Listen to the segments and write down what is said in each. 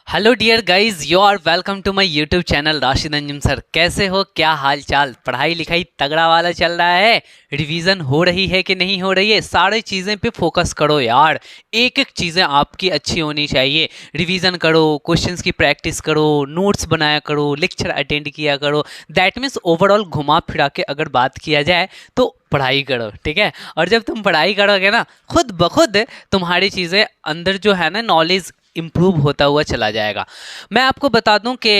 Hello dear guys, you are welcome to my YouTube channel Rashid Anjum sir. कैसे हो, क्या हाल चाल? पढ़ाई लिखाई तगड़ा वाला चल रहा है? रिवीजन हो रही है कि नहीं हो रही है? सारी चीज़ें पे फोकस करो यार। एक एक चीज़ें आपकी अच्छी होनी चाहिए। रिवीजन करो, क्वेश्चंस की प्रैक्टिस करो, नोट्स बनाया करो, लेक्चर अटेंड किया करो। दैट मीन्स ओवरऑल घुमा फिरा के अगर बात किया जाए तो पढ़ाई करो, ठीक है। और जब तुम पढ़ाई करोगे ना, खुद ब खुद तुम्हारी चीज़ें अंदर जो है ना, नॉलेज इम्प्रूव होता हुआ चला जाएगा। मैं आपको बता दूं कि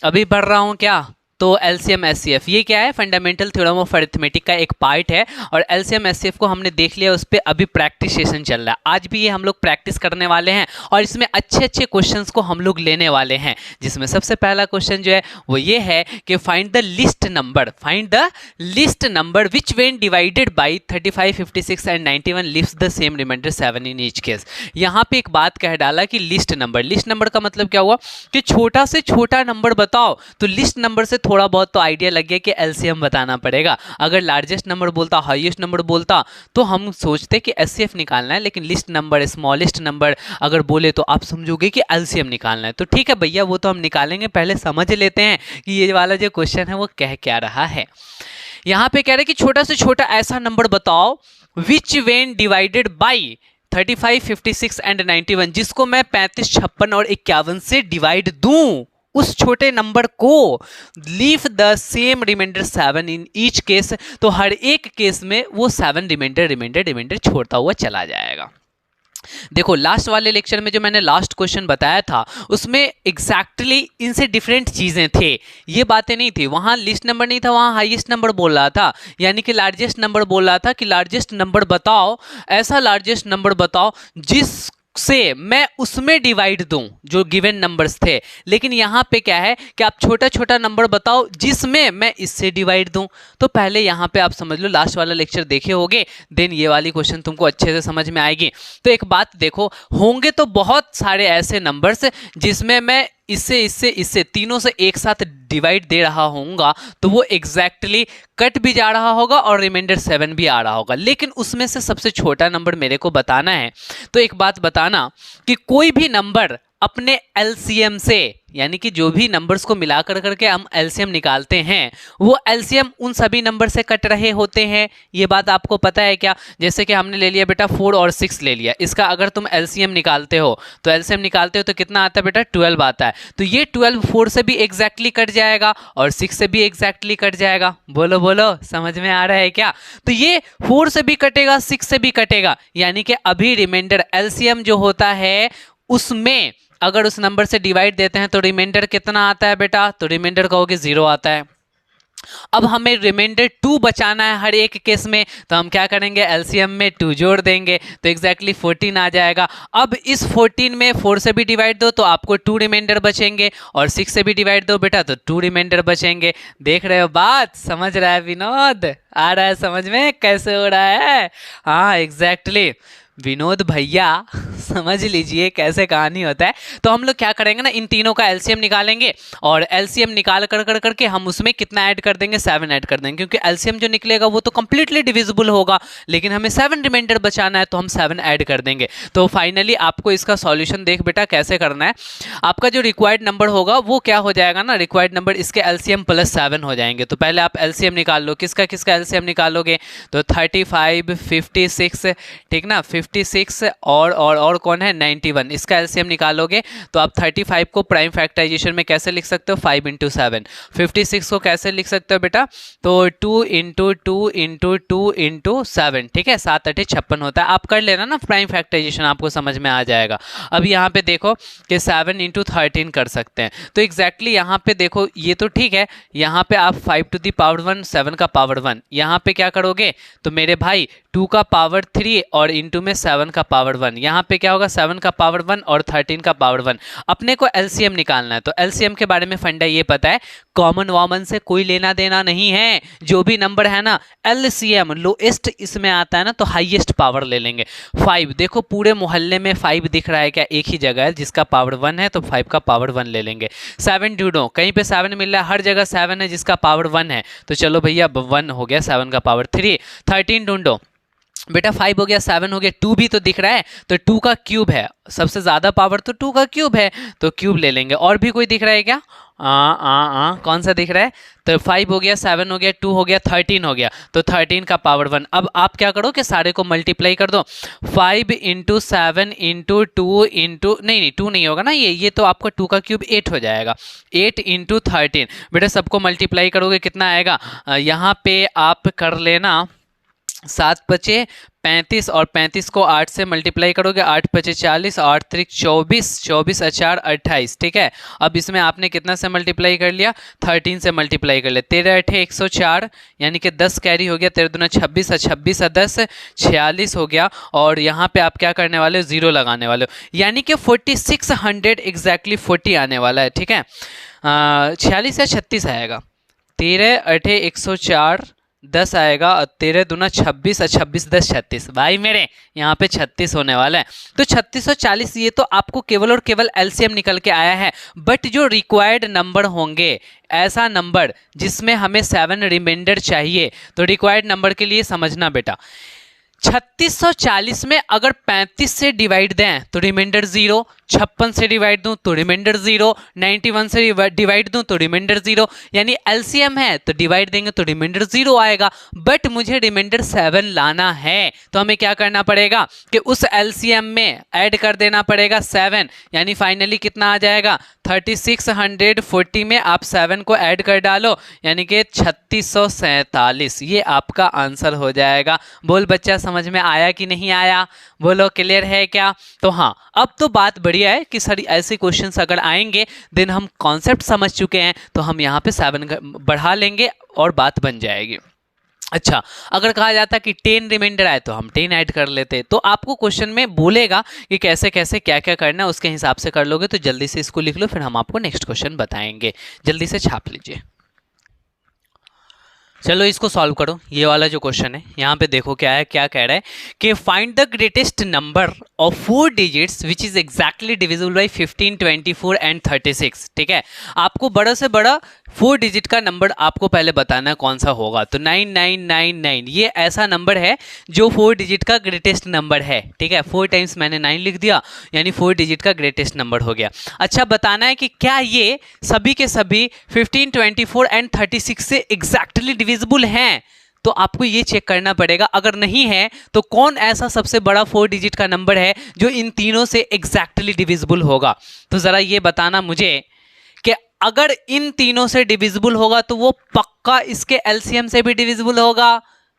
अभी पढ़ रहा हूं क्या, तो एलसीएम एचसीएफ ये क्या है, फंडामेंटल थ्योरम ऑफ अरिथमेटिक का एक पार्ट है। और एलसीएम एचसीएफ को हमने देख लिया, उस पर अभी प्रैक्टिस सेशन चल रहा है। आज भी ये हम लोग प्रैक्टिस करने वाले हैं और इसमें अच्छे अच्छे क्वेश्चंस को हम लोग लेने वाले हैं। जिसमें सबसे पहला क्वेश्चन जो है वो ये है कि find the least number which when divided by 35, 56 and 91 leaves the same reminder 7 in each case. यहाँ पे एक बात कह डाला कि लिस्ट नंबर का मतलब क्या हुआ कि छोटा से छोटा नंबर बताओ। तो लिस्ट नंबर से थोड़ा बहुत तो आइडिया लग गया कि एलसीएम बताना पड़ेगा। अगर लार्जेस्ट नंबर बोलता, हाईएस्ट नंबर बोलता, तो हम सोचते कि एचसीएफ निकालना है, लेकिन लिस्ट नंबर, स्मॉलेस्ट नंबर अगर बोले तो आप समझोगे कि एलसीएम निकालना है। तो ठीक है भैया, वो तो हम निकालेंगे, पहले समझ लेते हैं कि ये वाला जो क्वेश्चन है वो कह क्या रहा है। यहाँ पे कह रहे हैं कि छोटा से छोटा ऐसा नंबर बताओ which when divided by 35, 56 and 91, जिसको मैं 35, 56 और 51 से डिवाइड दूं, उस छोटे नंबर को। Leave the same reminder 7 in each case, तो हर एक केस में वो 7 रिमाइंडर छोड़ता हुआ चला जाएगा। देखो, लास्ट वाले लेक्चर में जो मैंने लास्ट क्वेश्चन बताया था उसमें एग्जैक्टली इनसे डिफरेंट चीजें थे, ये बातें नहीं थी। वहां लिस्ट नंबर नहीं था, वहां हाईएस्ट नंबर बोल रहा था, यानी कि लार्जेस्ट नंबर बोल रहा था कि लार्जेस्ट नंबर बताओ, ऐसा लार्जेस्ट नंबर बताओ जिस से मैं उसमें डिवाइड दूं जो गिवन नंबर्स थे। लेकिन यहां पे क्या है कि आप छोटा छोटा नंबर बताओ जिसमें मैं इससे डिवाइड दूं। तो पहले यहां पे आप समझ लो, लास्ट वाला लेक्चर देखे होगे, देन ये वाली क्वेश्चन तुमको अच्छे से समझ में आएगी। तो एक बात देखो, होंगे तो बहुत सारे ऐसे नंबर्स जिसमें मैं इससे तीनों से एक साथ डिवाइड दे रहा होऊंगा, तो वो एग्जैक्टली कट भी जा रहा होगा और रिमाइंडर 7 भी आ रहा होगा। लेकिन उसमें से सबसे छोटा नंबर मेरे को बताना है। तो एक बात बताना कि कोई भी नंबर अपने एलसीएम से, यानी कि जो भी नंबर्स को मिलाकर करके हम एलसीएम निकालते हैं, वो एलसीएम उन सभी नंबर से कट रहे होते हैं। ये बात आपको पता है क्या? जैसे कि हमने ले लिया बेटा 4 और 6 ले लिया, इसका अगर तुम एलसीएम निकालते हो तो कितना आता है बेटा? 12 आता है। तो ये 12 4 से भी एग्जैक्टली कट जाएगा और 6 से भी एग्जैक्टली कट जाएगा। बोलो बोलो, समझ में आ रहा है क्या? तो ये 4 से भी कटेगा, 6 से भी कटेगा, यानी कि अभी रिमाइंडर एलसीएम जो होता है उसमें अगर उस नंबर से डिवाइड देते हैं तो रिमाइंडर कितना आता है बेटा? तो रिमाइंडर कहोगे 0 आता है। अब हमें रिमाइंडर 2 बचाना है हर एक केस में, तो हम क्या करेंगे? एलसीएम में 2 जोड़ देंगे तो एग्जैक्टली 14 आ जाएगा। अब इस 14 में 4 से भी डिवाइड दो तो आपको 2 रिमाइंडर बचेंगे, और 6 से भी डिवाइड दो बेटा तो 2 रिमाइंडर बचेंगे। देख रहे हो बात? समझ रहा है विनोद? आ रहा है समझ में कैसे हो रहा है? हाँ एग्जैक्टली विनोद भैया, समझ लीजिए कैसे कहानी होता है। तो हम लोग क्या करेंगे ना, इन तीनों का एलसीएम निकालेंगे और एलसीएम निकाल कर करके हम उसमें कितना ऐड कर देंगे? 7 ऐड कर देंगे, क्योंकि एलसीएम जो निकलेगा वो तो कंप्लीटली डिविजिबल होगा, लेकिन हमें 7 रिमाइंडर बचाना है तो हम 7 ऐड कर देंगे। तो फाइनली आपको इसका सॉल्यूशन देख बेटा कैसे करना है। आपका जो रिक्वायर्ड नंबर होगा वो क्या हो जाएगा ना, रिक्वायर्ड नंबर इसके एलसीएम प्लस 7 हो जाएंगे। तो पहले आप एलसीएम निकाल लो, किसका किसका एलसीएम निकालोगे? तो 35, 56, ठीक ना, 56 और कौन है? 91, इसका एलसीएम निकालोगे तो आप 35 को प्राइम फैक्टराइजेशन में कैसे लिख सकते हो? 5 × 7। 56 को कैसे लिख सकते हो बेटा? तो 2 × 2 × 2 × 7, ठीक है, 7 8 56 होता है। आप कर लेना ना प्राइम फैक्टराइजेशन, आपको समझ में आ जाएगा। अब यहाँ पे देखो कि 7 × 13 कर सकते हैं। तो एग्जैक्टली यहाँ पे देखो, ये तो ठीक है, यहाँ पे आप 5⁻1 7 का पावर 1, यहाँ पे क्या करोगे? तो मेरे भाई 2 का पावर 3 और इंटू में 7 का पावर 1, यहाँ पे क्या होगा? 7 का पावर 1 और 13 का पावर 1। अपने को एलसीएम निकालना है, तो एलसीएम के बारे में फंडा ये पता है, कॉमन वॉमन से कोई लेना देना नहीं है। जो भी नंबर है ना, एलसीएम लोएस्ट इसमें आता है ना, तो हाईएस्ट पावर ले लेंगे। 5 देखो, पूरे मोहल्ले में 5 दिख रहा है क्या? एक ही जगह है जिसका पावर 1 है, तो 5 का पावर 1 ले लेंगे। 7 ढूंढो, कहीं पे 7 मिल रहा है? हर जगह 7 है जिसका पावर 1 है, तो चलो भैया 1 हो गया, 7 का पावर 3। 13 ढूंढो, बेटा 5 हो गया, 7 हो गया, 2 भी तो दिख रहा है, तो 2 का क्यूब है, सबसे ज़्यादा पावर तो 2 का क्यूब है, तो क्यूब ले लेंगे। और भी कोई दिख रहा है क्या? कौन सा दिख रहा है? तो 5 हो गया, 7 हो गया, 2 हो गया, 13 हो गया, तो 13 का पावर 1। अब आप क्या करो कि सारे को मल्टीप्लाई कर दो, 5 इंटू 7 इंटू 2 इंटू, नहीं 2 नहीं होगा ना, ये तो आपका 2 का क्यूब 8 हो जाएगा, 8 इंटू 13। बेटा सबको मल्टीप्लाई करोगे कितना आएगा? यहाँ पे आप कर लेना 7 पचे 35 और 35 को 8 से मल्टीप्लाई करोगे, 8 पचे 40, 8 त्रिक 24, 24 अचार 28, ठीक है। अब इसमें आपने कितना से मल्टीप्लाई कर लिया? 13 से मल्टीप्लाई कर लिया, 13 अठे 104, यानी कि 10 कैरी हो गया, 13 दूना 26, 26 10 46 हो गया। और यहाँ पे आप क्या करने वाले हो? 0 लगाने वाले हो, यानी कि 4600 एग्जैक्टली 40 आने वाला है, ठीक है। 46 या 36 आएगा, 13 अठे 104, 10 आएगा, 13 दूना 26, 26 10 36, भाई मेरे यहाँ पे 36 होने वाला है। तो 3640 ये तो आपको केवल और केवल एलसीएम निकल के आया है, बट जो रिक्वायर्ड नंबर होंगे, ऐसा नंबर जिसमें हमें 7 रिमाइंडर चाहिए, तो रिक्वायर्ड नंबर के लिए समझना बेटा, 3640 में अगर 35 से डिवाइड दें तो रिमाइंडर 0, 56 से डिवाइड दूं तो रिमाइंडर 0, 91 से डिवाइड दूं तो रिमाइंडर 0, यानी एलसीएम है तो डिवाइड देंगे तो रिमाइंडर 0 आएगा। बट मुझे रिमाइंडर 7 लाना है, तो हमें क्या करना पड़ेगा कि उस एलसीएम में ऐड कर देना पड़ेगा 7, यानी फाइनली कितना आ जाएगा? 3640 में आप 7 को ऐड कर डालो, यानी कि 3647, ये आपका आंसर हो जाएगा। बोल बच्चा समझ में आया कि नहीं आया? बोलो क्लियर है क्या? तो हाँ, अब तो बात बढ़िया है कि सर ऐसे क्वेश्चंस अगर आएंगे देन हम कॉन्सेप्ट समझ चुके हैं, तो हम यहाँ पे 7 बढ़ा लेंगे और बात बन जाएगी। अच्छा, अगर कहा जाता कि 10 रिमाइंडर आए तो हम 10 ऐड कर लेते, तो आपको क्वेश्चन में बोलेगा कि कैसे कैसे क्या क्या करना है, उसके हिसाब से कर लोगे। तो जल्दी से इसको लिख लो, फिर हम आपको नेक्स्ट क्वेश्चन बताएंगे, जल्दी से छाप लीजिए। चलो इसको सॉल्व करो, ये वाला जो क्वेश्चन है यहाँ पे देखो क्या है, क्या कह रहा है कि find the greatest number of 4 digits which is exactly divisible by 15, 24 and 36, ठीक है। आपको बड़ा से बड़ा 4 डिजिट का नंबर आपको पहले बताना है कौन सा होगा, तो 9999 ये ऐसा नंबर है जो 4 डिजिट का ग्रेटेस्ट नंबर है, ठीक है। 4 टाइम्स मैंने 9 लिख दिया, यानी 4 डिजिट का ग्रेटेस्ट नंबर हो गया। अच्छा, बताना है कि क्या ये सभी के सभी 15, 24 एंड 36 से एग्जैक्टली डिविजिबल हैं, तो आपको ये चेक करना पड़ेगा। अगर नहीं है तो कौन ऐसा सबसे बड़ा 4 डिजिट का नंबर है जो इन तीनों से एग्जैक्टली डिविजिबल होगा। तो ज़रा ये बताना मुझे कि अगर इन तीनों से डिविजिबल होगा तो वो पक्का इसके एलसीएम से भी डिविजिबल होगा।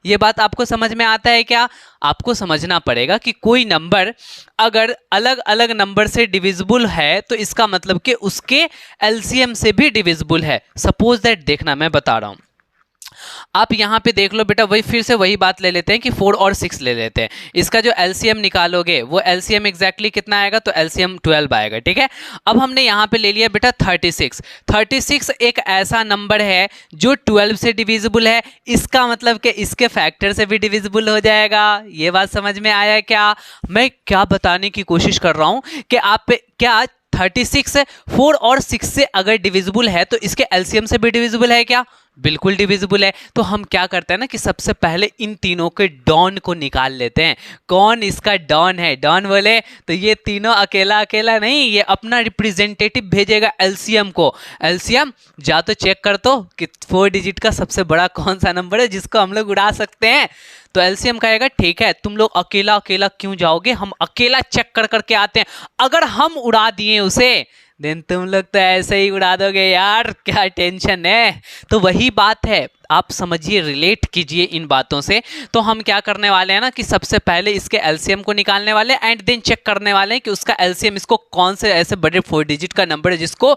ये बात आपको समझ में आता है क्या? आपको समझना पड़ेगा कि कोई नंबर अगर अलग अलग नंबर से डिविजिबल है तो इसका मतलब कि उसके एलसीएम से भी डिविजिबल है। सपोज दैट, देखना मैं बता रहा हूं, आप यहां पे देख लो बेटा, वही फिर से वही बात ले लेते हैं कि 4 और 6 ले लेते हैं। इसका जो एलसीएम निकालोगे वो एलसीएम एग्जैक्टली कितना आएगा, तो एलसीएम 12 आएगा, ठीक है। अब हमने यहां पे ले लिया बेटा 36। 36 एक ऐसा नंबर है जो 12 से डिविजिबल है, इसका मतलब कि इसके फैक्टर से भी डिविजिबल हो जाएगा। ये बात समझ में आया क्या? मैं क्या बताने की कोशिश कर रहा हूं कि आप क्या 36 4 और 6 से अगर डिविजिबल है तो इसके एलसीएम से भी डिविजिबल है क्या? बिल्कुल डिविजिबल है। तो हम क्या करते हैं ना कि सबसे पहले इन तीनों के डॉन को निकाल लेते हैं। कौन इसका डॉन है? डॉन बोले तो ये तीनों अकेला अकेला नहीं, ये अपना रिप्रेजेंटेटिव भेजेगा एलसीएम को। एलसीएम जा तो चेक कर तो कि 4 डिजिट का सबसे बड़ा कौन सा नंबर है जिसको हम लोग उड़ा सकते हैं। तो एलसीएम कहेगा ठीक है, तुम लोग अकेला अकेला क्यों जाओगे, हम अकेला चेक कर करके आते हैं। अगर हम उड़ा दिए उसे देन तुम लोग तो ऐसे ही उड़ा दोगे यार, क्या टेंशन है। तो वही बात है, आप समझिए, रिलेट कीजिए इन बातों से। तो हम क्या करने वाले हैं ना कि सबसे पहले इसके एलसीएम को निकालने वाले हैं एंड देन चेक करने वाले हैं कि उसका एलसीएम इसको कौन से ऐसे बड़े 4 डिजिट का नंबर है जिसको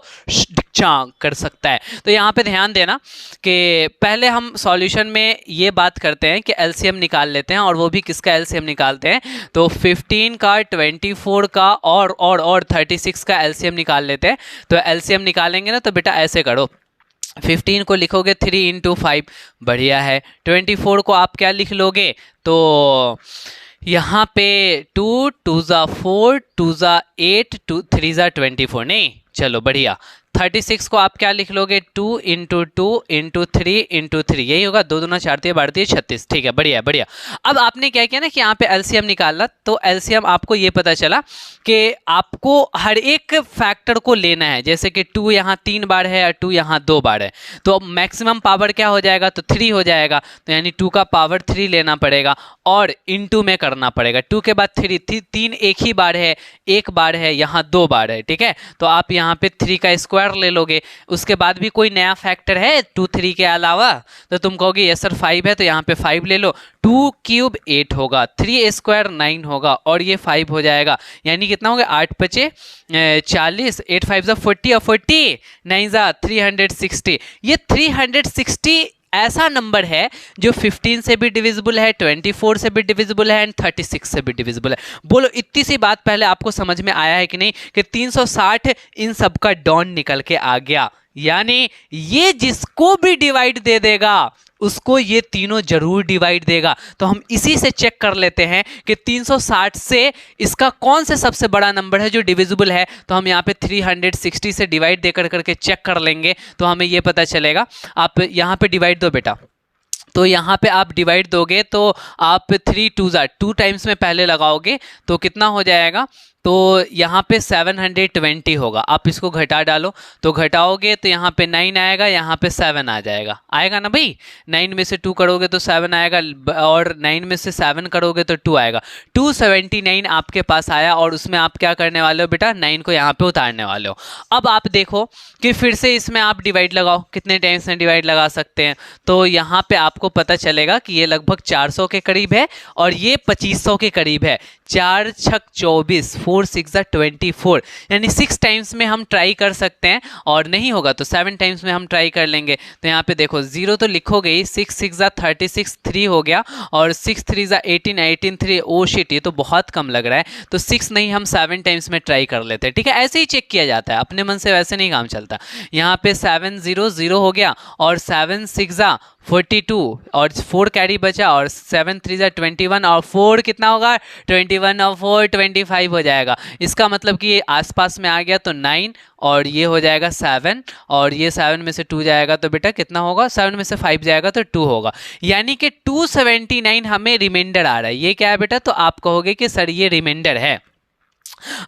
कर सकता है। तो यहाँ पे ध्यान देना कि पहले हम सॉल्यूशन में ये बात करते हैं कि एलसीएम निकाल लेते हैं, और वो भी किसका एलसीएम निकालते हैं, तो 15 का, 24 का और 36 का एलसीएम निकाल लेते हैं। तो एलसीएम निकालेंगे ना तो बेटा ऐसे करो, 15 को लिखोगे 3 इंटू 5, बढ़िया है। 24 को आप क्या लिख लोगे, तो यहाँ पे 2 2 ज़ा 4, 2 ज़ा 8, 2 3 ज़ा 24, नहीं चलो बढ़िया। 36 को आप क्या लिख लोगे 2 इंटू 2 इंटू 3 इंटू 3, यही होगा, 2 दूना 4 3 12 36। ठीक है, बढ़िया बढ़िया। अब आपने क्या किया ना कि यहाँ पे एलसीएम निकालना, तो एलसीएम आपको ये पता चला कि आपको हर एक फैक्टर को लेना है, जैसे कि 2 यहाँ 3 बार है और 2 यहाँ 2 बार है, तो मैक्सिमम पावर क्या हो जाएगा, तो 3 हो जाएगा, तो यानी 2 का पावर 3 लेना पड़ेगा और इनटू में करना पड़ेगा। 2 के बाद 3 एक ही बार है, एक बार है, यहाँ 2 बार है। ठीक है, तो आप यहाँ पे 3 का स्क्वायर ले लोगे। उसके बाद भी कोई नया फैक्टर है 2 3 के अलावा, तो तुम कहोगे यस सर 5 है, तो यहाँ पे 5 ले लो। 2 क्यूब 8 होगा, 3 स्क्वायर 9 होगा और ये 5 हो जाएगा, यानी कितना होगा 8 पचे 40, 8 5 जा 40 और 40 9 जा 360। ये 360 ऐसा नंबर है जो 15 से भी डिविजिबल है, 24 से भी डिविजिबल है एंड 36 से भी डिविजिबल है। बोलो इतनी सी बात पहले आपको समझ में आया है कि नहीं कि 360 इन सब का डॉन निकल के आ गया, यानी ये जिसको भी डिवाइड दे देगा उसको ये तीनों जरूर डिवाइड देगा। तो हम इसी से चेक कर लेते हैं कि 360 से इसका कौन से सबसे बड़ा नंबर है जो डिविजिबल है, तो हम यहाँ पे 360 से डिवाइड देकर करके चेक कर लेंगे, तो हमें ये पता चलेगा। आप यहाँ पे डिवाइड दो बेटा, तो यहाँ पे आप डिवाइड दोगे तो आप 3 2 जा 2 टाइम्स में पहले लगाओगे तो कितना हो जाएगा, तो यहाँ पे 720 होगा। आप इसको घटा डालो, तो घटाओगे तो यहाँ पे 9 आएगा, यहाँ पे 7 आ जाएगा, आएगा ना भाई। 9 में से 2 करोगे तो 7 आएगा और 9 में से 7 करोगे तो 2 आएगा। 279 आपके पास आया और उसमें आप क्या करने वाले हो बेटा, 9 को यहाँ पे उतारने वाले हो। अब आप देखो कि फिर से इसमें आप डिवाइड लगाओ, कितने टाइम्स में डिवाइड लगा सकते हैं, तो यहाँ पे आपको पता चलेगा कि ये लगभग 400 के करीब है और ये 2500 के करीब है। 4 छक 24, 4 6 24, यानी 6 टाइम्स में हम ट्राई कर सकते हैं और नहीं होगा तो 7 टाइम्स में हम ट्राई कर लेंगे। तो यहाँ पे देखो 0 तो लिखोगे ही, 6 6 36 3 हो गया और 6 3 18 18 3, ओ शिट ये तो बहुत कम लग रहा है, तो 6 नहीं हम 7 टाइम्स में ट्राई कर लेते हैं। ठीक है, ऐसे ही चेक किया जाता है, अपने मन से वैसे नहीं काम चलता। यहाँ पे 7 0 0 हो गया और 7 6 42 और 4 कैरी बचा और 7 3 21 और 4 कितना होगा 21 और 4 25 हो जाएगा। इसका मतलब कि ये आसपास में आ गया तो 9 और ये हो जाएगा 7 और ये 7 में से 2 जाएगा तो बेटा कितना होगा, 7 में से 5 जाएगा तो 2 होगा, यानी कि 279 हमें रिमाइंडर आ रहा है। ये क्या है बेटा, तो आप कहोगे कि सर ये रिमाइंडर है।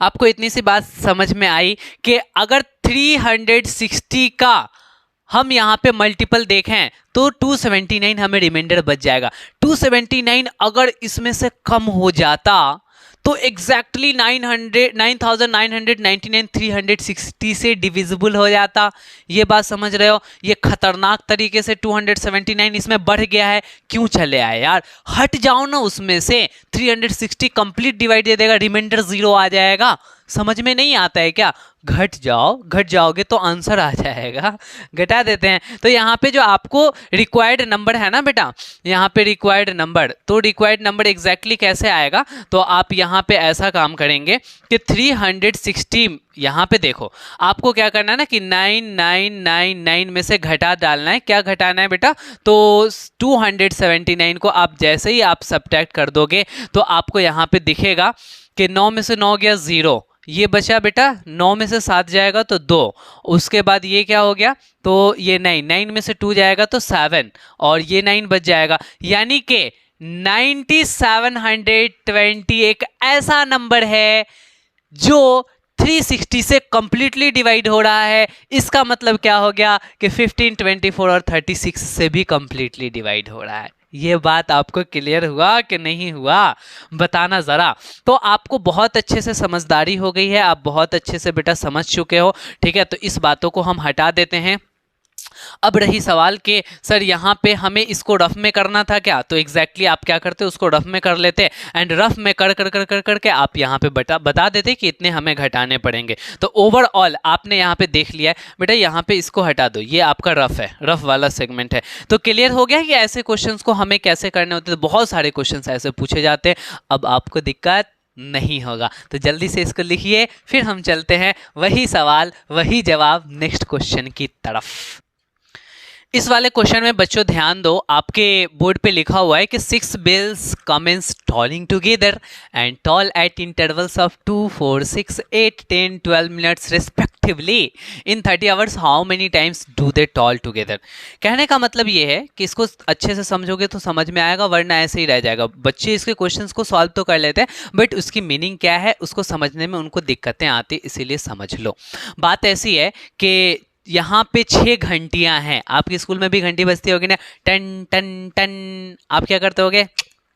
आपको इतनी सी बात समझ में आई कि अगर 360 का हम यहाँ पे मल्टीपल देखें तो 279 हमें रिमाइंडर बच जाएगा। 279 अगर इसमें से कम हो जाता तो एग्जैक्टली 9999 360 से डिविजिबल हो जाता। ये बात समझ रहे हो, ये खतरनाक तरीके से 279 इसमें बढ़ गया है। क्यों चले आए यार, हट जाओ ना उसमें से, 360 कंप्लीट डिवाइड दे देगा, रिमाइंडर 0 आ जाएगा। समझ में नहीं आता है क्या, घट जाओ, घट जाओगे तो आंसर आ जाएगा, घटा देते हैं। तो यहाँ पे जो आपको रिक्वायर्ड नंबर है ना बेटा, यहाँ पे रिक्वायर्ड नंबर, तो रिक्वायर्ड नंबर एग्जैक्टली कैसे आएगा, तो आप यहाँ पे ऐसा काम करेंगे कि 360 यहाँ पे देखो आपको क्या करना है ना कि 9999 में से घटा डालना है। क्या घटाना है बेटा, तो 279 को आप जैसे ही आप सब्ट्रैक्ट कर दोगे तो आपको यहाँ पे दिखेगा कि 9 में से 9 गया 0, ये बचा बेटा 9 में से 7 जाएगा तो 2, उसके बाद ये क्या हो गया, तो ये 9 में से 2 जाएगा तो 7 और ये 9 बच जाएगा, यानी कि 9720 एक ऐसा नंबर है जो 360 से कंप्लीटली डिवाइड हो रहा है। इसका मतलब क्या हो गया कि 15 24 और 36 से भी कंप्लीटली डिवाइड हो रहा है। ये बात आपको क्लियर हुआ कि नहीं हुआ, बताना ज़रा। तो आपको बहुत अच्छे से समझदारी हो गई है, आप बहुत अच्छे से बेटा समझ चुके हो। ठीक है, तो इस बातों को हम हटा देते हैं। अब रही सवाल कि सर यहाँ पे हमें इसको रफ में करना था क्या, तो एग्जैक्टली आप क्या करते, उसको रफ में कर लेते एंड रफ में कर कर कर कर करके आप यहाँ पे बता देते कि इतने हमें घटाने पड़ेंगे। तो ओवरऑल आपने यहाँ पे देख लिया है बेटा, यहाँ पे इसको हटा दो, ये आपका रफ है, रफ वाला सेगमेंट है। तो क्लियर हो गया कि ऐसे क्वेश्चंस को हमें कैसे करने होते हैं। तो बहुत सारे क्वेश्चंस ऐसे पूछे जाते हैं, अब आपको दिक्कत नहीं होगा। तो जल्दी से इसको लिखिए, फिर हम चलते हैं वही सवाल वही जवाब नेक्स्ट क्वेश्चन की तरफ। इस वाले क्वेश्चन में बच्चों ध्यान दो, आपके बोर्ड पे लिखा हुआ है कि 6 bells commence tolling together and toll at intervals of 2, 4, 6, 8, 10, 12 minutes respectively in 30 hours. How many times do they toll together? कहने का मतलब ये है कि इसको अच्छे से समझोगे तो समझ में आएगा, वरना ऐसे ही रह जाएगा। बच्चे इसके क्वेश्चंस को सॉल्व तो कर लेते हैं, बट उसकी मीनिंग क्या है उसको समझने में उनको दिक्कतें आती, इसीलिए समझ लो। बात ऐसी है कि यहाँ पे 6 घंटियां हैं, आपके स्कूल में भी घंटी बजती होगी ना, टन टन टन, आप क्या करते होगे,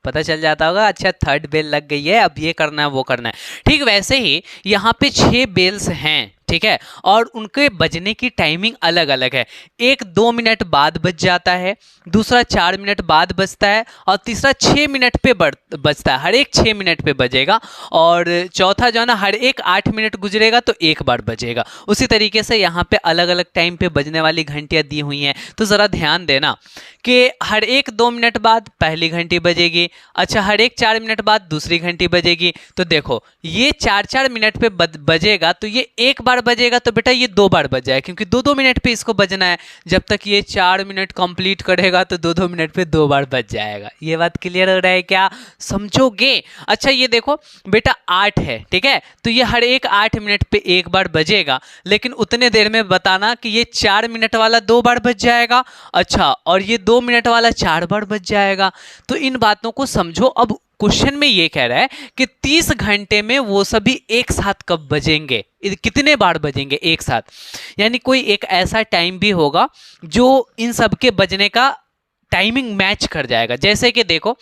पता चल जाता होगा, अच्छा थर्ड बेल लग गई है, अब ये करना है वो करना है। ठीक वैसे ही यहाँ पे 6 बेल्स हैं, ठीक है, और उनके बजने की टाइमिंग अलग अलग है। एक 2 मिनट बाद बज जाता है, दूसरा 4 मिनट बाद बजता है, और तीसरा 6 मिनट पे बजता है, हर एक 6 मिनट पे बजेगा, और चौथा जो है ना हर एक 8 मिनट गुजरेगा तो एक बार बजेगा। उसी तरीके से यहाँ पे अलग अलग टाइम पे बजने वाली घंटियाँ दी हुई हैं, तो ज़रा ध्यान देना कि हर एक 2 मिनट बाद पहली घंटी बजेगी, अच्छा हर एक 4 मिनट बाद दूसरी घंटी बजेगी। तो देखो ये 4-4 मिनट पे बजेगा, तो ये एक बार बजेगा तो बेटा ये 2 बार बज जाएगा, क्योंकि 2-2 मिनट पे इसको बजना है। जब तक ये 4 मिनट कंप्लीट करेगा तो 2-2 मिनट पे 2 बार बज जाएगा। ये बात क्लियर हो रहा है क्या, समझोगे? अच्छा ये देखो बेटा 8 है, ठीक है, तो ये हर एक 8 मिनट पे एक बार बजेगा, लेकिन उतने देर में बताना कि ये 4 मिनट वाला 2 बार बज जाएगा, अच्छा और ये 2 मिनट वाला 4 बार बज जाएगा। तो इन बातों को समझो। अब क्वेश्चन में ये कह रहा है कि 30 घंटे में वो सभी एक साथ कब बजेंगे, कितने बार बजेंगे एक साथ, यानी कोई एक ऐसा टाइम भी होगा जो इन सब के बजने का टाइमिंग मैच कर जाएगा। जैसे कि देखो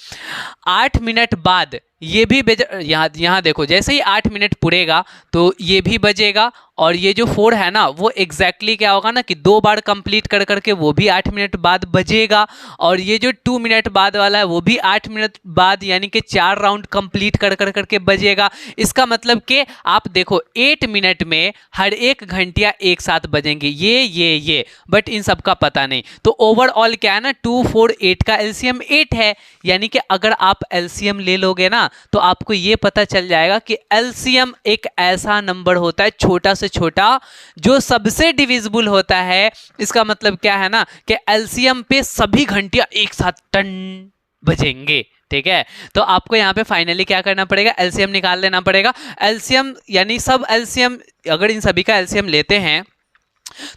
8 मिनट बाद ये भी यहाँ देखो, जैसे ही 8 मिनट पुरेगा तो ये भी बजेगा, और ये जो 4 है ना वो एग्जैक्टली क्या होगा ना कि 2 बार कंप्लीट कर करके वो भी 8 मिनट बाद बजेगा, और ये जो 2 मिनट बाद वाला है वो भी 8 मिनट बाद, यानी कि 4 राउंड कंप्लीट कर करके बजेगा। इसका मतलब कि आप देखो 8 मिनट में हर एक घंटियां एक साथ बजेंगी, ये बट इन सब का पता नहीं। तो ओवरऑल क्या है ना 2, 4, 8 का एलसीएम 8 है, यानी कि अगर आप एलसीएम ले लोगे ना तो आपको ये पता चल जाएगा कि एलसीएम एक ऐसा नंबर होता है छोटा से छोटा जो सबसे डिविजिबल होता है। इसका मतलब क्या है ना कि एलसीएम पे सभी घंटियां एक साथ टन बजेंगे, ठीक है। तो आपको यहाँ पे फाइनली क्या करना पड़ेगा, एलसीएम निकाल लेना पड़ेगा। एलसीएम यानी सब एलसीएम, अगर इन सभी का एलसीएम लेते हैं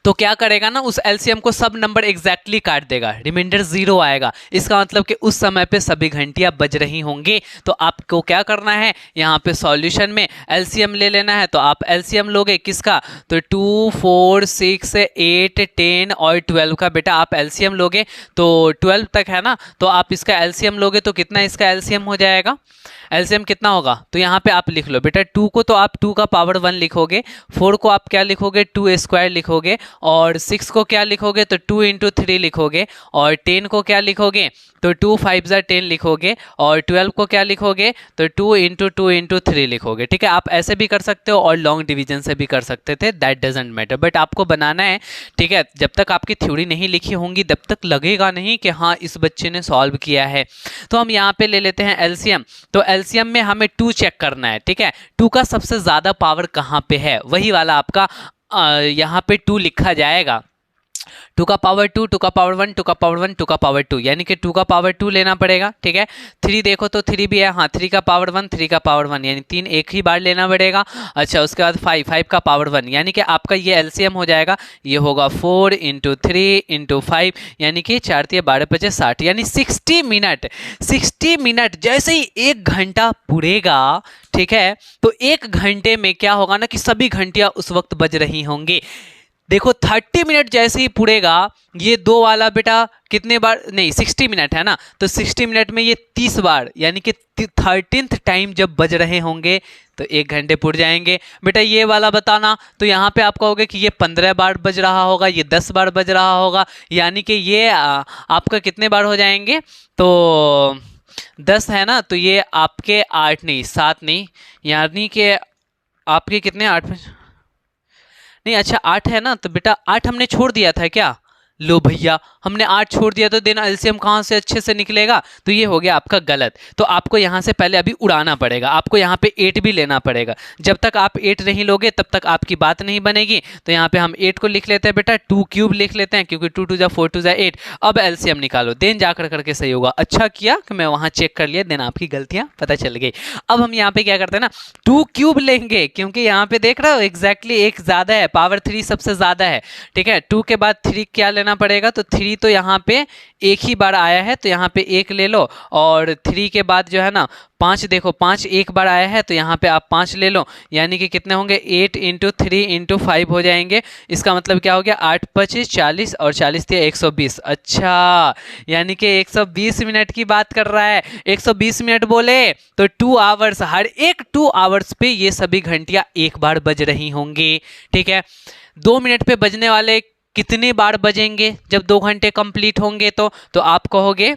तो क्या करेगा ना, उस एलसीएम को सब नंबर एग्जैक्टली काट देगा, रिमाइंडर 0 आएगा। इसका मतलब कि उस समय पे सभी घंटियां बज रही होंगी। तो आपको क्या करना है, यहाँ पे सॉल्यूशन में एलसीएम ले लेना है। तो आप एलसीएम लोगे किसका, तो 2, 4, 6, 8, 10 और 12 का बेटा आप एलसीएम लोगे, तो 12 तक है ना, तो आप इसका एलसीएम लोगे तो कितना इसका एलसीएम हो जाएगा, एलसीएम कितना होगा, तो यहाँ पे आप लिख लो बेटा 2 को तो आप 2 का पावर 1 लिखोगे, 4 को आप क्या लिखोगे 2 स्क्वायर लिखोगे, और 6 को क्या लिखोगे तो 2 इंटू 3 लिखोगे, और 10 को क्या लिखोगे तो 2 5 10 लिखोगे, और 12 को क्या लिखोगे तो 2 इंटू 2 इंटू 3 लिखोगे। ठीक है, आप ऐसे भी कर सकते हो और लॉन्ग डिवीजन से भी कर सकते थे, दैट डजेंट मैटर, बट आपको बनाना है। ठीक है, जब तक आपकी थ्योरी नहीं लिखी होंगी तब तक लगेगा नहीं कि हाँ इस बच्चे ने सॉल्व किया है। तो हम यहाँ पे ले लेते हैं एलसीएम। तो एलसीएम में हमें 2 चेक करना है। ठीक है, 2 का सबसे ज़्यादा पावर कहाँ पे है, वही वाला आपका यहाँ पे 2 लिखा जाएगा। 2 का पावर 2, 2 का पावर 1, 2 का पावर 1, 2 का पावर 2, यानी कि 2 का पावर 2 लेना पड़ेगा। ठीक है, 3 देखो तो 3 भी है, हाँ 3 का पावर 1, 3 का पावर 1, यानी 3 एक ही बार लेना पड़ेगा। अच्छा, उसके बाद 5, 5 का पावर 1, यानी कि आपका ये एलसीएम हो जाएगा, ये होगा 4 इंटू 3 इंटू 5, यानी कि 4 3 12 5 60, यानी 60 मिनट। 60 मिनट जैसे ही 1 घंटा पूरेगा, ठीक है, तो 1 घंटे में क्या होगा ना कि सभी घंटियां उस वक्त बज रही होंगी। देखो 30 मिनट जैसे ही पूरेगा, ये 2 वाला बेटा कितने बार, नहीं 60 मिनट है ना, तो 60 मिनट में ये 30 बार, यानी कि 13th टाइम जब बज रहे होंगे तो 1 घंटे पूर जाएंगे। बेटा ये वाला बताना, तो यहाँ पे आप कहोगे कि ये 15 बार बज रहा होगा, ये 10 बार बज रहा होगा, यानी कि ये आपका कितने बार हो जाएंगे, तो 10 है ना, तो ये आपके 8 नहीं 7 नहीं, यानी कि आपके कितने 8 नहीं, अच्छा 8 है ना, तो बेटा 8 हमने छोड़ दिया था क्या, लो भैया, हमने 8 छोड़ दिया तो देन एलसीएम कहाँ से अच्छे से निकलेगा? तो ये हो गया आपका गलत। तो आपको यहाँ से पहले अभी उड़ाना पड़ेगा, आपको यहाँ पे 8 भी लेना पड़ेगा। जब तक आप 8 नहीं लोगे तब तक आपकी बात नहीं बनेगी। तो यहाँ पे हम 8 को लिख लेते हैं बेटा, 2 क्यूब लिख लेते हैं, क्योंकि 2 2 जा 4 2 जा 8। अब एलसीएम निकालो, देन जाकर करके सही होगा। अच्छा किया कि मैं वहाँ चेक कर लिया, देन आपकी गलतियाँ पता चल गई। अब हम यहाँ पे क्या करते हैं ना, 2 क्यूब लेंगे, क्योंकि यहाँ पे देख रहे हो एग्जैक्टली एक ज़्यादा है, पावर 3 सबसे ज़्यादा है। ठीक है, 2 के बाद 3 क्या लेना पड़ेगा? तो 3 तो यहाँ पे एक ही बार आया है, तो यहाँ पे 1 ले लो। और 3 के बाद जो है ना 5, देखो 5 एक बार आया है, तो यहाँ पे आप 5 ले लो। यानी कि कितने होंगे? 8 × 3 × 5 हो जाएंगे। इसका मतलब क्या हो गया? 8 25 40 और 40 × 120। अच्छा, यानी कि 120 मिनट की बात कर रहा है। 120 मिनट बोले तो 2 आवर्स, हर एक 2 आवर्स पे ये सभी घंटियां एक बार बज रही होंगी। ठीक है, 2 मिनट पे बजने वाले कितने बार बजेंगे जब 2 घंटे कंप्लीट होंगे? तो आप कहोगे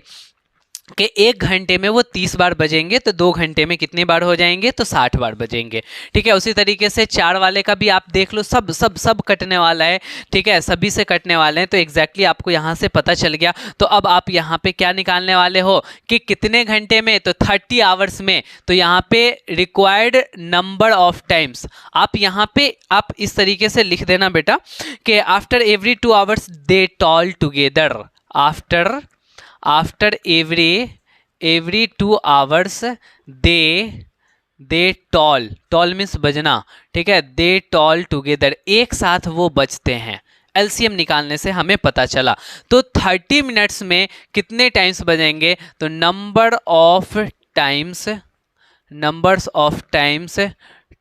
कि 1 घंटे में वो 30 बार बजेंगे, तो 2 घंटे में कितनी बार हो जाएंगे? तो 60 बार बजेंगे। ठीक है, उसी तरीके से 4 वाले का भी आप देख लो, सब सब सब कटने वाला है। ठीक है, सभी से कटने वाले हैं, तो एग्जैक्टली आपको यहाँ से पता चल गया। तो अब आप यहाँ पे क्या निकालने वाले हो कि कितने घंटे में? तो 30 आवर्स में। तो यहाँ पे रिक्वायर्ड नंबर ऑफ टाइम्स आप यहाँ पे आप इस तरीके से लिख देना बेटा कि after every 2 hours they toll together. After every 2 hours they toll means बजना। ठीक है, दे टॉल टुगेदर, एक साथ वो बजते हैं। एलसीएम निकालने से हमें पता चला। तो 30 मिनट्स में कितने टाइम्स बजेंगे? तो numbers of times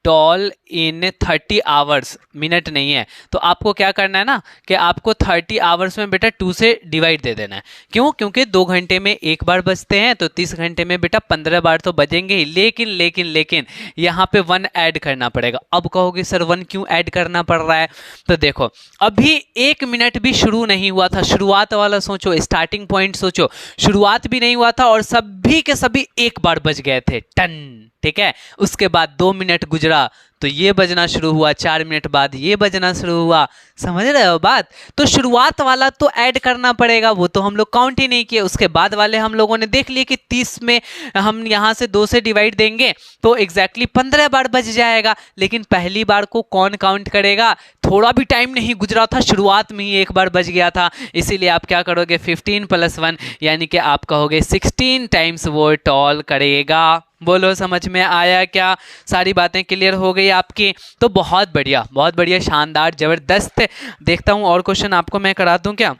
toll in 30 hours, minute नहीं है। तो आपको क्या करना है ना कि आपको 30 आवर्स में बेटा 2 से डिवाइड दे देना है। क्यों? क्योंकि 2 घंटे में एक बार बजते हैं, तो 30 घंटे में बेटा 15 बार तो बजेंगे ही। लेकिन यहाँ पे 1 ऐड करना पड़ेगा। अब कहोगे सर 1 क्यों ऐड करना पड़ रहा है? तो देखो, अभी 1 मिनट भी शुरू नहीं हुआ था। शुरुआत वाला सोचो, स्टार्टिंग पॉइंट सोचो, शुरुआत भी नहीं हुआ था और सभी के सभी एक बार बज गए थे, टन। ठीक है, उसके बाद 2 मिनट गुजरा तो ये बजना शुरू हुआ, 4 मिनट बाद ये बजना शुरू हुआ। समझ रहे हो बात? तो शुरुआत वाला तो ऐड करना पड़ेगा, वो तो हम लोग काउंट ही नहीं किए। उसके बाद वाले हम लोगों ने देख लिए कि 30 में हम यहाँ से 2 से डिवाइड देंगे तो एग्जैक्टली 15 बार बज जाएगा। लेकिन पहली बार को कौन काउंट करेगा? थोड़ा भी टाइम नहीं गुजरा था, शुरुआत में ही एक बार बज गया था। इसीलिए आप क्या करोगे? 15 + 1 यानी कि आप कहोगे 16 टाइम्स वो टॉल करेगा। बोलो समझ में आया क्या? सारी बातें क्लियर हो गई आपकी? तो बहुत बढ़िया, शानदार, जबरदस्त। देखता हूँ और क्वेश्चन आपको मैं करा दूँ क्या?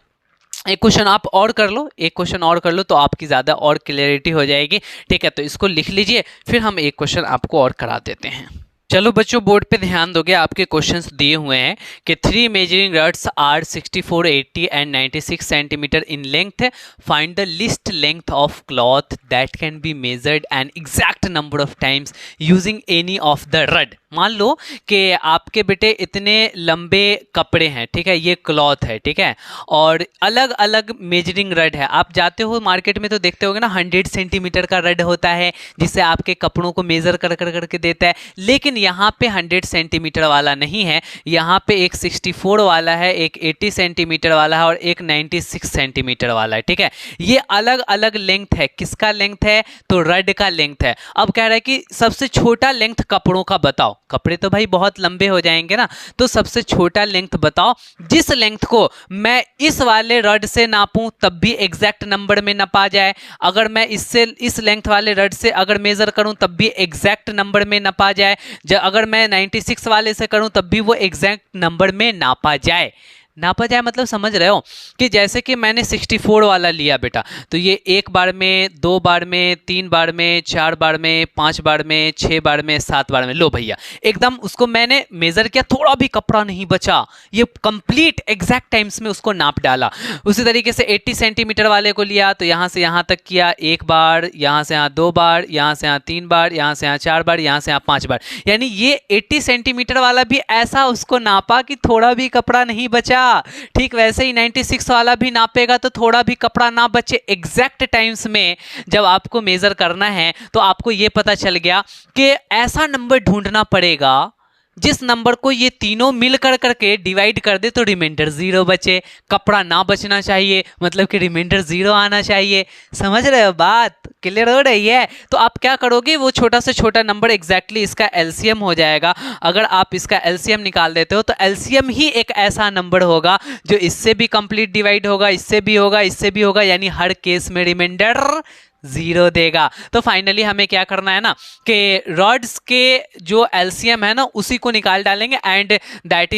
एक क्वेश्चन आप और कर लो, एक क्वेश्चन और कर लो तो आपकी ज़्यादा और क्लियरिटी हो जाएगी। ठीक है, तो इसको लिख लीजिए, फिर हम एक क्वेश्चन आपको और करा देते हैं। चलो बच्चों, बोर्ड पे ध्यान दोगे, आपके क्वेश्चंस दिए हुए हैं कि 3 measuring rods are 64, 80 and 96 centimetre in length. Find the least length of cloth that can be measured an exact number of times using any of the rod. मान लो कि आपके बेटे इतने लंबे कपड़े हैं, ठीक है, ये क्लॉथ है, ठीक है, और अलग अलग मेजरिंग रड है। आप जाते हो मार्केट में तो देखते होगे ना 100 सेंटीमीटर का रड होता है जिससे आपके कपड़ों को मेजर कर करके देता है। लेकिन यहाँ पे 100 सेंटीमीटर वाला नहीं है, यहाँ पे एक 64 वाला है, एक 80 सेंटीमीटर वाला है और एक 96 सेंटीमीटर वाला है। ठीक है, ये अलग अलग लेंथ है। किसका लेंथ है? तो रड का लेंथ है। अब कह रहा है कि सबसे छोटा लेंथ कपड़ों का बताओ। कपड़े तो भाई बहुत लंबे हो जाएंगे ना, तो सबसे छोटा लेंथ बताओ जिस लेंथ को मैं इस वाले रड से नापूं तब भी एग्जैक्ट नंबर में नपा जाए, अगर मैं इससे इस लेंथ वाले रड से अगर मेजर करूं तब भी एग्जैक्ट नंबर में नपा जाए, अगर मैं 96 वाले से करूं तब भी वो एग्जैक्ट नंबर में नापा जाए। नापा जाए मतलब समझ रहे हो कि जैसे कि मैंने 64 वाला लिया बेटा, तो ये 1 बार में, 2 बार में, 3 बार में, 4 बार में, 5 बार में, 6 बार में, 7 बार में। लो भैया, एकदम उसको मैंने मेज़र किया, थोड़ा भी कपड़ा नहीं बचा, ये कंप्लीट एग्जैक्ट टाइम्स में उसको नाप डाला। उसी तरीके से 80 सेंटीमीटर वाले को लिया तो यहाँ से यहाँ तक किया 1 बार, यहाँ से यहाँ 2 बार, यहाँ से यहाँ 3 बार, यहाँ से यहाँ 4 बार, यहाँ से यहाँ 5 बार। यानी ये 80 सेंटीमीटर वाला भी ऐसा उसको नापा कि थोड़ा भी कपड़ा नहीं बचा। ठीक वैसे ही 96 वाला भी नापेगा तो थोड़ा भी कपड़ा ना बचे। एग्जैक्ट टाइम्स में जब आपको मेजर करना है तो आपको यह पता चल गया कि ऐसा नंबर ढूंढना पड़ेगा जिस नंबर को ये तीनों मिल कर करके डिवाइड कर दे तो रिमाइंडर 0 बचे, कपड़ा ना बचना चाहिए, मतलब कि रिमाइंडर 0 आना चाहिए। समझ रहे हो बात? क्लियर हो रही है? तो आप क्या करोगे, वो छोटा से छोटा नंबर एग्जैक्टली इसका एलसीएम हो जाएगा। अगर आप इसका एलसीएम निकाल देते हो तो एलसीएम ही एक ऐसा नंबर होगा जो इससे भी कंप्लीट डिवाइड होगा, इससे भी होगा, इससे भी होगा, यानी हर केस में रिमाइंडर 0 देगा। तो फाइनली हमें क्या करना है ना कि रॉड्स के जो एलसीएम है ना उसी को निकाल डालेंगे and that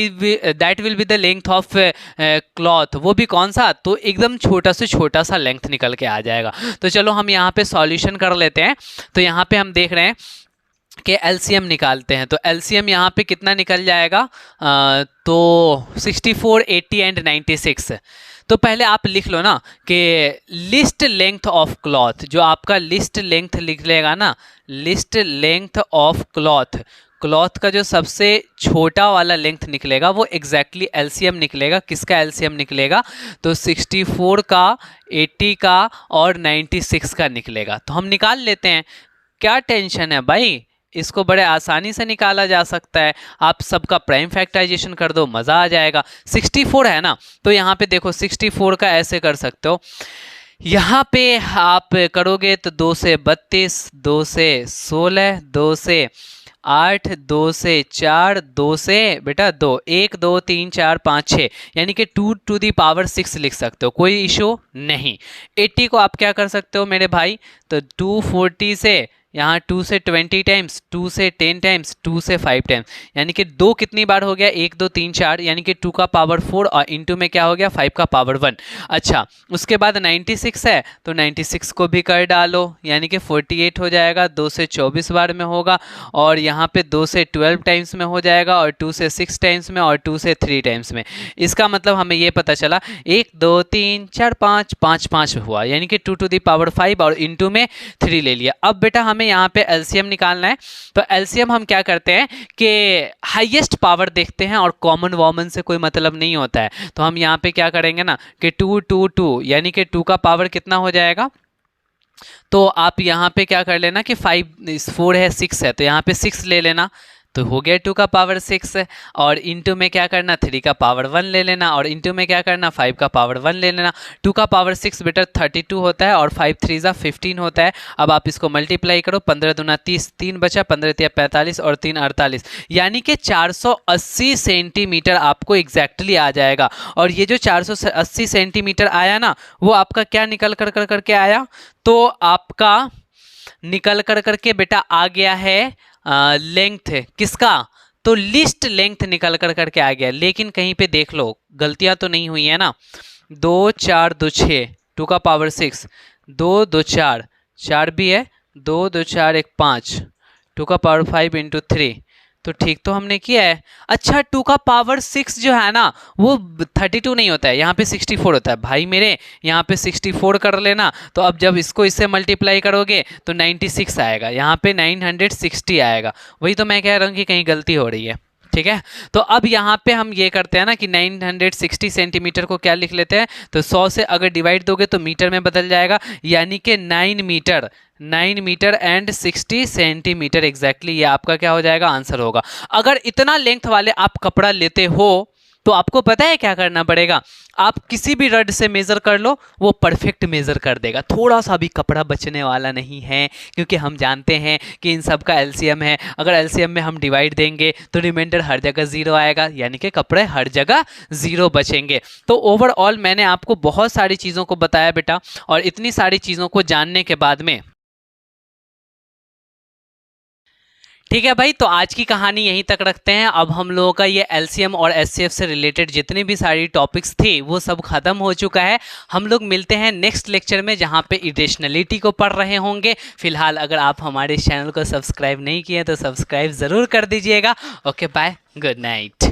will be the length of cloth. वो भी कौन सा? तो एकदम छोटा से छोटा सा लेंथ निकल के आ जाएगा। तो चलो हम यहाँ पे सॉल्यूशन कर लेते हैं। तो यहाँ पे हम देख रहे हैं कि एलसीएम निकालते हैं। तो एलसीएम यहाँ पे कितना निकल जाएगा? तो 64, 80 एंड 96। तो पहले आप लिख लो ना कि लिस्ट लेंथ ऑफ क्लॉथ, जो आपका लिस्ट लेंथ लिख लेगा ना, list length of cloth, cloth का जो सबसे छोटा वाला लेंथ निकलेगा वो एग्जैक्टली एलसीएम निकलेगा। किसका एलसीएम निकलेगा? तो 64 का, 80 का और 96 का निकलेगा। तो हम निकाल लेते हैं, क्या टेंशन है भाई, इसको बड़े आसानी से निकाला जा सकता है। आप सबका प्राइम फैक्टराइजेशन कर दो, मज़ा आ जाएगा। 64 है ना, तो यहाँ पे देखो 64 का ऐसे कर सकते हो, यहाँ पे आप करोगे तो 2 से 32, 2 से 16, 2 से 8, 2 से 4, 2 से बेटा 2, 1 2 3 4 5 6, यानी कि 2 टू दी पावर 6 लिख सकते हो, कोई इशू नहीं। 80 को आप क्या कर सकते हो मेरे भाई? तो 240 से यहाँ 2 से 20 टाइम्स, 2 से 10 टाइम्स, 2 से 5 टाइम्स, यानी कि 2 कितनी बार हो गया? 1 2 3 4, यानी कि 2 का पावर 4 और इंटू में क्या हो गया? 5 का पावर 1। अच्छा, उसके बाद 96 है तो 96 को भी कर डालो, यानी कि 48 हो जाएगा। 2 से 24 बार में होगा और यहाँ पे 2 से 12 टाइम्स में हो जाएगा और 2 से 6 टाइम्स में और 2 से 3 टाइम्स में। इसका मतलब हमें ये पता चला 1 2 3 4 5 5 5 हुआ, यानी कि 2 टू दी पावर 5 और इंटू में 3 ले लिया। अब बेटा हमें यहाँ पे एलसीएम निकालना है। तो एलसीएम हम क्या करते हैं कि हाईएस्ट पावर देखते हैं और कॉमन वॉमन से कोई मतलब नहीं होता है। तो हम यहाँ पे क्या करेंगे ना कि 2 2 2, यानी कि 2 का पावर कितना हो जाएगा? तो आप यहाँ पे क्या कर लेना कि 5 4 है 6 है, तो यहाँ पे 6 ले लेना, तो हो गया 2 का पावर 6। और इंटू में क्या करना? 3 का पावर 1 ले लेना और इंटू में क्या करना? 5 का पावर 1 ले लेना। 2 का पावर 6 बेटा 32 होता है और 5 3 15 होता है। अब आप इसको मल्टीप्लाई करो, 15 दूना 30, 3 बचा, 15 तिया 45 और 3 48, यानी कि 480 सेंटीमीटर आपको एग्जैक्टली आ जाएगा। और ये जो 480 सेंटीमीटर आया ना, वो आपका क्या निकल कर करके आया? तो आपका निकल कर करके बेटा आ गया है लेंथ किसका? तो लिस्ट लेंथ निकल कर करके आ गया। लेकिन कहीं पे देख लो गलतियां तो नहीं हुई है ना। 2 4 2 6, 2 का पावर 6, 2 2 4, 4 भी है, 2 2 4 1 5, 2 का पावर 5 इंटू 3, तो ठीक तो हमने किया है। अच्छा, 2 का पावर 6 जो है ना वो 32 नहीं होता है, यहाँ पे 64 होता है भाई मेरे, यहाँ पे 64 कर लेना। तो अब जब इसको इससे मल्टीप्लाई करोगे तो 96 आएगा, यहाँ पे 960 आएगा। वही तो मैं कह रहा हूँ कि कहीं गलती हो रही है। ठीक है, तो अब यहाँ पे हम ये करते हैं ना कि 960 सेंटीमीटर को क्या लिख लेते हैं? तो 100 से अगर डिवाइड दोगे तो मीटर में बदल जाएगा, यानी कि 9 मीटर एंड 60 सेंटीमीटर एग्जैक्टली ये आपका क्या हो जाएगा? आंसर होगा। अगर इतना लेंथ वाले आप कपड़ा लेते हो तो आपको पता है क्या करना पड़ेगा? आप किसी भी रड से मेज़र कर लो, वो परफेक्ट मेज़र कर देगा, थोड़ा सा भी कपड़ा बचने वाला नहीं है, क्योंकि हम जानते हैं कि इन सब का एलसीएम है। अगर एलसीएम में हम डिवाइड देंगे तो रिमाइंडर हर जगह 0 आएगा, यानी कि कपड़े हर जगह 0 बचेंगे। तो ओवरऑल मैंने आपको बहुत सारी चीज़ों को बताया बेटा, और इतनी सारी चीज़ों को जानने के बाद में ठीक है भाई, तो आज की कहानी यहीं तक रखते हैं। अब हम लोगों का ये एलसीएम और एचसीएफ से रिलेटेड जितनी भी सारी टॉपिक्स थे वो सब खत्म हो चुका है। हम लोग मिलते हैं नेक्स्ट लेक्चर में जहाँ पे इरेशनलिटी को पढ़ रहे होंगे। फिलहाल अगर आप हमारे चैनल को सब्सक्राइब नहीं किए तो सब्सक्राइब ज़रूर कर दीजिएगा। Okay bye, good night.